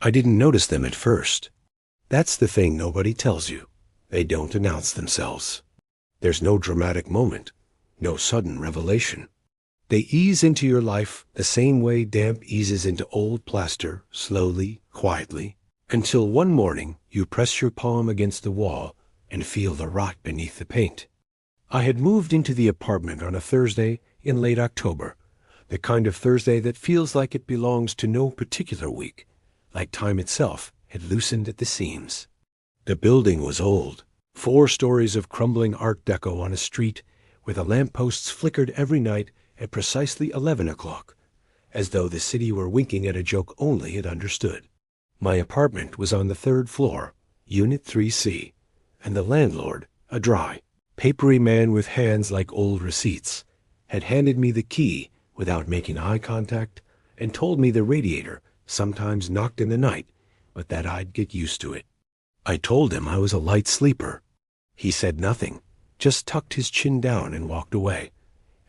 I didn't notice them at first. That's the thing nobody tells you. They don't announce themselves. There's no dramatic moment, no sudden revelation. They ease into your life the same way damp eases into old plaster, slowly, quietly, until one morning you press your palm against the wall and feel the rot beneath the paint. I had moved into the apartment on a Thursday in late October, the kind of Thursday that feels like it belongs to no particular week, like time itself had loosened at the seams. The building was old, 4 stories of crumbling Art Deco on a street where the lampposts flickered every night at precisely 11 o'clock, as though the city were winking at a joke only it understood. My apartment was on the 3rd floor, Unit 3C, and the landlord, a dry, papery man with hands like old receipts, had handed me the key without making eye contact and told me the radiator sometimes knocked in the night, but that I'd get used to it. I told him I was a light sleeper. He said nothing, just tucked his chin down and walked away,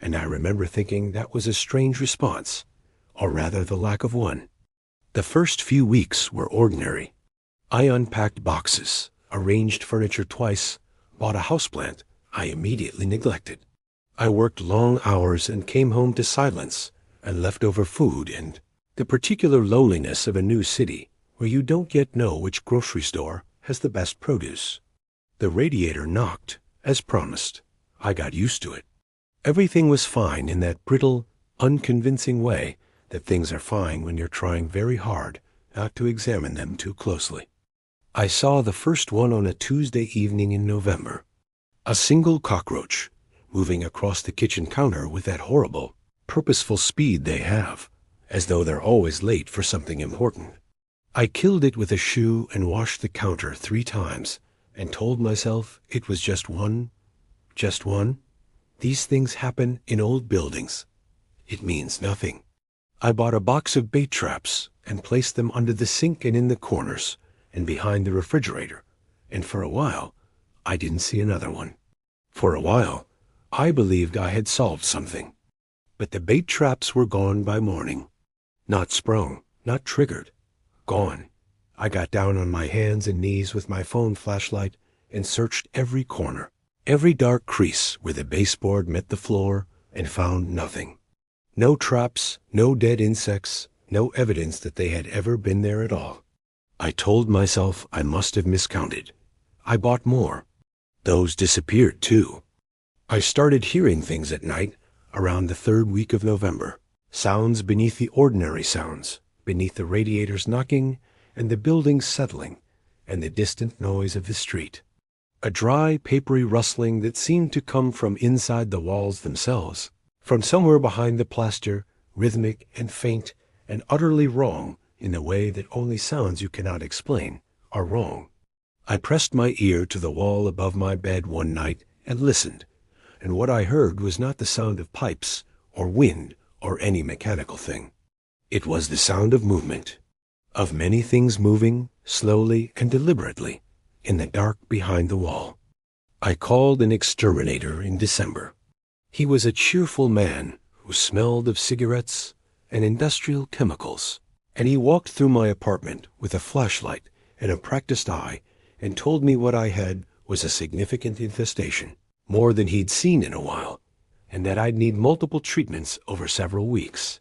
and I remember thinking that was a strange response, or rather the lack of one. The first few weeks were ordinary. I unpacked boxes, arranged furniture twice, bought a houseplant I immediately neglected. I worked long hours and came home to silence and leftover food and the particular loneliness of a new city where you don't yet know which grocery store has the best produce. The radiator knocked, as promised. I got used to it. Everything was fine in that brittle, unconvincing way that things are fine when you're trying very hard not to examine them too closely. I saw the first one on a Tuesday evening in November. A single cockroach, moving across the kitchen counter with that horrible, purposeful speed they have, as though they're always late for something important. I killed it with a shoe and washed the counter 3 times and told myself it was just one. Just one. These things happen in old buildings. It means nothing. I bought a box of bait traps and placed them under the sink and in the corners and behind the refrigerator, and for a while I didn't see another one. For a while I believed I had solved something. But the bait traps were gone by morning. Not sprung, not triggered. Gone. I got down on my hands and knees with my phone flashlight and searched every corner, every dark crease where the baseboard met the floor, and found nothing. No traps, no dead insects, no evidence that they had ever been there at all. I told myself I must have miscounted. I bought more. Those disappeared too. I started hearing things at night around the 3rd week of November. Sounds beneath the ordinary sounds, beneath the radiators knocking and the buildings settling and the distant noise of the street. A dry, papery rustling that seemed to come from inside the walls themselves, from somewhere behind the plaster, rhythmic and faint and utterly wrong in the way that only sounds you cannot explain are wrong. I pressed my ear to the wall above my bed one night and listened, and what I heard was not the sound of pipes or wind or any mechanical thing. It was the sound of movement, of many things moving slowly and deliberately in the dark behind the wall. I called an exterminator in December. He was a cheerful man who smelled of cigarettes and industrial chemicals, and he walked through my apartment with a flashlight and a practiced eye and told me what I had was a significant infestation, more than he'd seen in a while, and that I'd need multiple treatments over several weeks.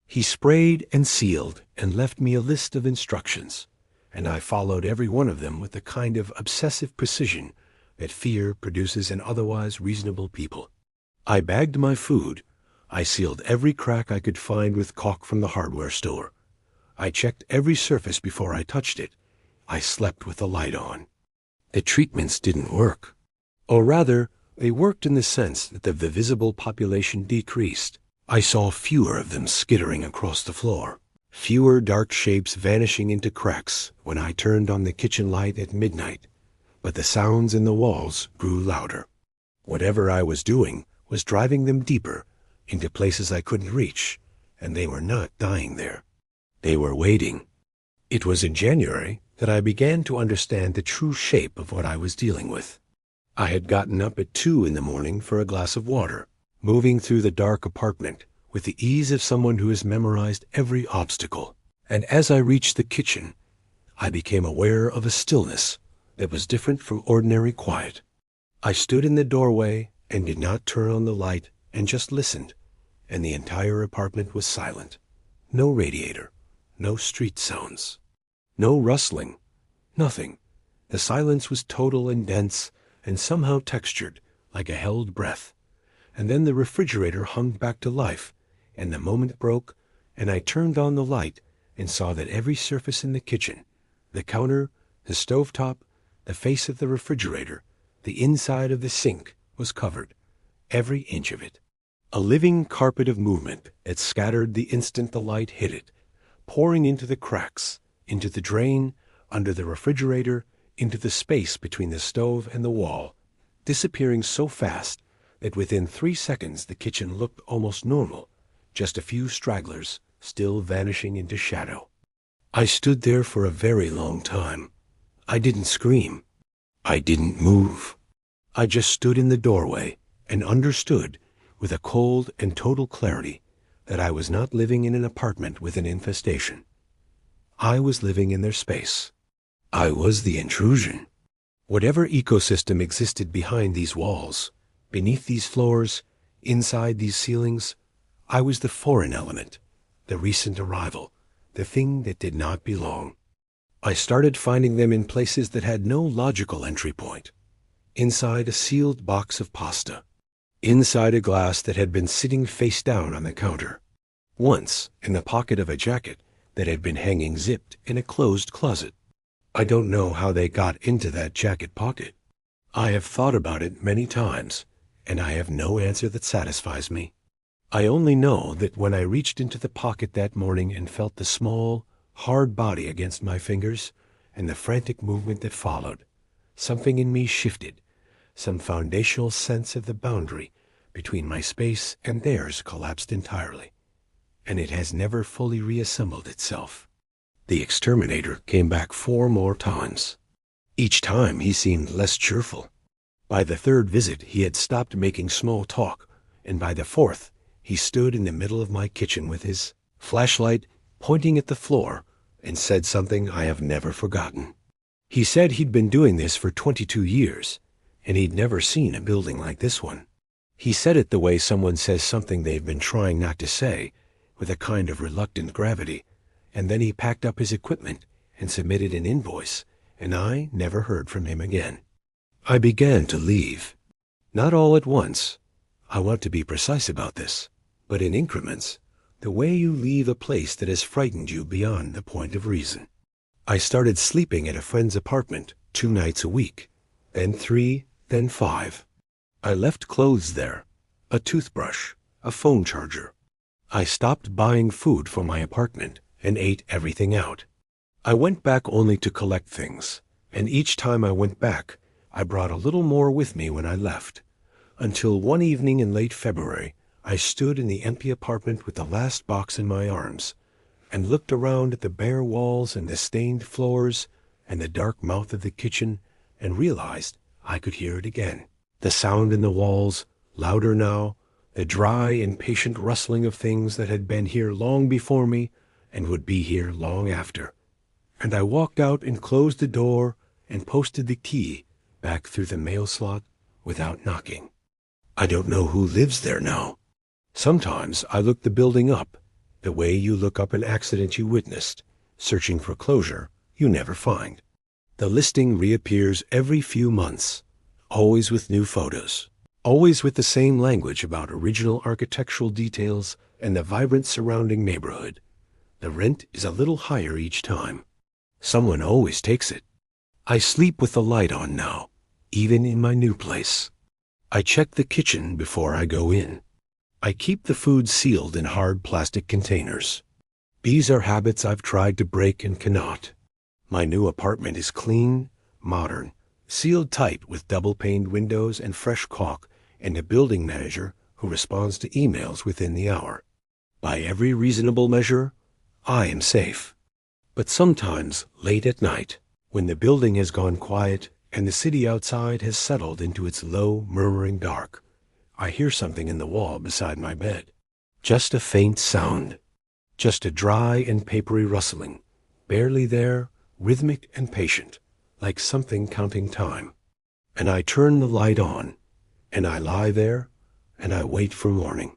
He sprayed and sealed and left me a list of instructions, and I followed every one of them with the kind of obsessive precision that fear produces in otherwise reasonable people. I bagged my food. I sealed every crack I could find with caulk from the hardware store. I checked every surface before I touched it. I slept with the light on. The treatments didn't work. Or rather, they worked in the sense that the visible population decreased. I saw fewer of them skittering across the floor, fewer dark shapes vanishing into cracks when I turned on the kitchen light at midnight, but the sounds in the walls grew louder. Whatever I was doing was driving them deeper into places I couldn't reach, and they were not dying there. They were waiting. It was in January that I began to understand the true shape of what I was dealing with. I had gotten up at 2 in the morning for a glass of water, moving through the dark apartment with the ease of someone who has memorized every obstacle. And as I reached the kitchen, I became aware of a stillness that was different from ordinary quiet. I stood in the doorway and did not turn on the light and just listened, and the entire apartment was silent. No radiator, no street sounds, no rustling, nothing. The silence was total and dense and somehow textured like a held breath. And then the refrigerator hummed back to life, and the moment broke, and I turned on the light and saw that every surface in the kitchen, the counter, the stovetop, the face of the refrigerator, the inside of the sink, was covered, every inch of it. A living carpet of movement that scattered the instant the light hit it, pouring into the cracks, into the drain, under the refrigerator, into the space between the stove and the wall, disappearing so fast that within 3 seconds the kitchen looked almost normal, just a few stragglers still vanishing into shadow. I stood there for a very long time. I didn't scream. I didn't move. I just stood in the doorway and understood with a cold and total clarity that I was not living in an apartment with an infestation. I was living in their space. I was the intrusion. Whatever ecosystem existed behind these walls, beneath these floors, inside these ceilings, I was the foreign element, the recent arrival, the thing that did not belong. I started finding them in places that had no logical entry point. Inside a sealed box of pasta. Inside a glass that had been sitting face down on the counter. Once in the pocket of a jacket that had been hanging zipped in a closed closet. I don't know how they got into that jacket pocket. I have thought about it many times, and I have no answer that satisfies me. I only know that when I reached into the pocket that morning and felt the small, hard body against my fingers and the frantic movement that followed, something in me shifted, some foundational sense of the boundary between my space and theirs collapsed entirely, and it has never fully reassembled itself. The exterminator came back 4 more times. Each time he seemed less cheerful. By the 3rd visit he had stopped making small talk, and by the 4th he stood in the middle of my kitchen with his flashlight pointing at the floor and said something I have never forgotten. He said he'd been doing this for 22 years, and he'd never seen a building like this one. He said it the way someone says something they've been trying not to say, with a kind of reluctant gravity, and then he packed up his equipment and submitted an invoice, and I never heard from him again. I began to leave. Not all at once. I want to be precise about this, but in increments, the way you leave a place that has frightened you beyond the point of reason. I started sleeping at a friend's apartment 2 nights a week, then 3, then 5. I left clothes there, a toothbrush, a phone charger. I stopped buying food for my apartment and ate everything out. I went back only to collect things, and each time I went back, I brought a little more with me when I left, until one evening in late February, I stood in the empty apartment with the last box in my arms, and looked around at the bare walls and the stained floors and the dark mouth of the kitchen, and realized I could hear it again. The sound in the walls, louder now, the dry, impatient rustling of things that had been here long before me and would be here long after. And I walked out and closed the door and posted the key back through the mail slot without knocking. I don't know who lives there now. Sometimes I look the building up, the way you look up an accident you witnessed, searching for closure you never find. The listing reappears every few months, always with new photos, always with the same language about original architectural details and the vibrant surrounding neighborhood. The rent is a little higher each time. Someone always takes it. I sleep with the light on now, even in my new place. I check the kitchen before I go in. I keep the food sealed in hard plastic containers. These are habits I've tried to break and cannot. My new apartment is clean, modern, sealed tight with double-paned windows and fresh caulk, and a building manager who responds to emails within the hour. By every reasonable measure, I am safe. But sometimes, late at night, when the building has gone quiet and the city outside has settled into its low, murmuring dark, I hear something in the wall beside my bed. Just a faint sound. Just a dry and papery rustling, barely there, rhythmic and patient, like something counting time. And I turn the light on, and I lie there, and I wait for morning.